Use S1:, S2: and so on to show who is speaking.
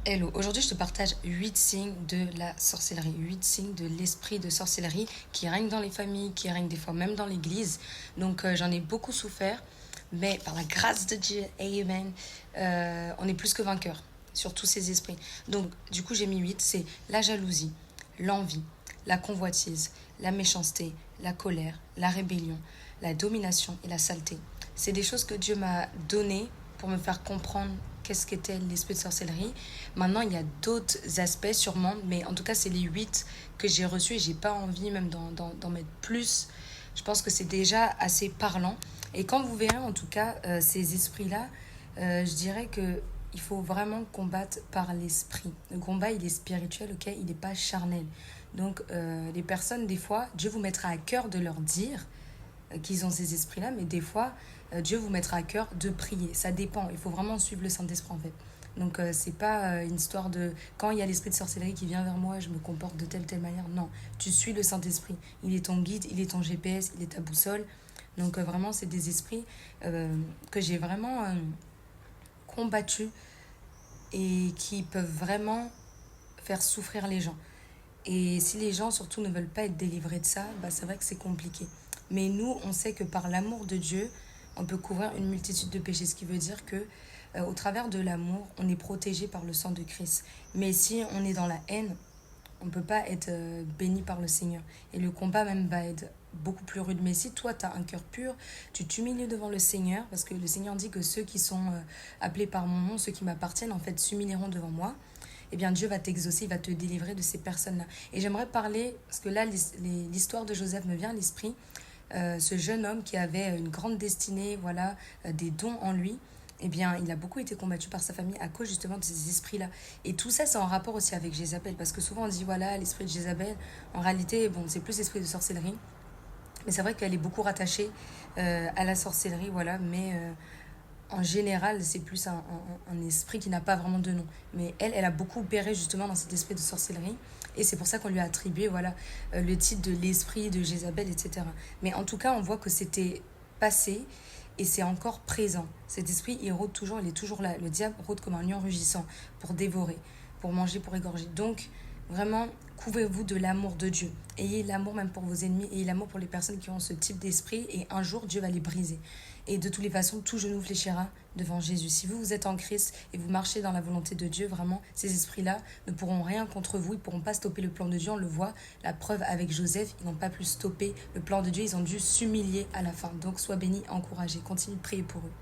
S1: Hello, aujourd'hui je te partage 8 signes de la sorcellerie, 8 signes de l'esprit de sorcellerie qui règne dans les familles, qui règne des fois même dans l'église. Donc j'en ai beaucoup souffert, mais par la grâce de Dieu, Amen, on est plus que vainqueur sur tous ces esprits. Donc du coup j'ai mis 8, c'est la jalousie, l'envie, la convoitise, la méchanceté, la colère, la rébellion, la domination et la saleté. C'est des choses que Dieu m'a données pour me faire comprendre qu'est-ce qu'était l'esprit de sorcellerie. Maintenant, il y a d'autres aspects sûrement, mais en tout cas, c'est les 8 que j'ai reçus et j'ai pas envie même d'en mettre plus. Je pense que c'est déjà assez parlant. Et quand vous verrez en tout cas ces esprits-là, je dirais que il faut vraiment combattre par l'esprit. Le combat, il est spirituel, ok? Il n'est pas charnel. Donc, les personnes, des fois, Dieu vous mettra à cœur de leur dire qu'ils ont ces esprits-là, mais des fois, Dieu vous mettra à cœur de prier. Ça dépend. Il faut vraiment suivre le Saint-Esprit, en fait. Donc, c'est pas une histoire de quand il y a l'esprit de sorcellerie qui vient vers moi, je me comporte de telle manière. Non, tu suis le Saint-Esprit. Il est ton guide, il est ton GPS, il est ta boussole. Donc, vraiment, c'est des esprits que j'ai vraiment combattus et qui peuvent vraiment faire souffrir les gens. Et si les gens surtout ne veulent pas être délivrés de ça, bah, c'est vrai que c'est compliqué. Mais nous, on sait que par l'amour de Dieu, on peut couvrir une multitude de péchés, ce qui veut dire que au travers de l'amour, on est protégé par le sang de Christ. Mais si on est dans la haine, on ne peut pas être béni par le Seigneur. Et le combat même va être beaucoup plus rude. Mais si toi, tu as un cœur pur, tu t'humilies devant le Seigneur, parce que le Seigneur dit que ceux qui sont appelés par mon nom, ceux qui m'appartiennent, en fait, s'humilieront devant moi. Eh bien, Dieu va t'exaucer, il va te délivrer de ces personnes-là. Et j'aimerais parler, parce que là, l'histoire de Joseph me vient à l'esprit, ce jeune homme qui avait une grande destinée, voilà, des dons en lui, eh bien, il a beaucoup été combattu par sa famille à cause justement de ces esprits-là. Et tout ça, c'est en rapport aussi avec Jézabel, parce que souvent on dit, voilà, l'esprit de Jézabel, en réalité, bon, c'est plus l'esprit de sorcellerie, mais c'est vrai qu'elle est beaucoup rattachée à la sorcellerie, voilà, mais en général, c'est plus un esprit qui n'a pas vraiment de nom. Mais elle a beaucoup opéré justement dans cet esprit de sorcellerie. Et c'est pour ça qu'on lui a attribué voilà, le titre de l'esprit de Jézabel, etc. Mais en tout cas, on voit que c'était passé et c'est encore présent. Cet esprit, il rôde toujours, il est toujours là. Le diable rôde comme un lion rugissant pour dévorer, pour manger, pour égorger. Donc, vraiment, couvrez-vous de l'amour de Dieu. Ayez l'amour même pour vos ennemis, ayez l'amour pour les personnes qui ont ce type d'esprit et un jour, Dieu va les briser. Et de toutes les façons, tout genou fléchira devant Jésus. Si vous, vous êtes en Christ et vous marchez dans la volonté de Dieu, vraiment, ces esprits-là ne pourront rien contre vous. Ils ne pourront pas stopper le plan de Dieu. On le voit, la preuve avec Joseph, ils n'ont pas pu stopper le plan de Dieu. Ils ont dû s'humilier à la fin. Donc, sois béni, encouragé. Continue de prier pour eux.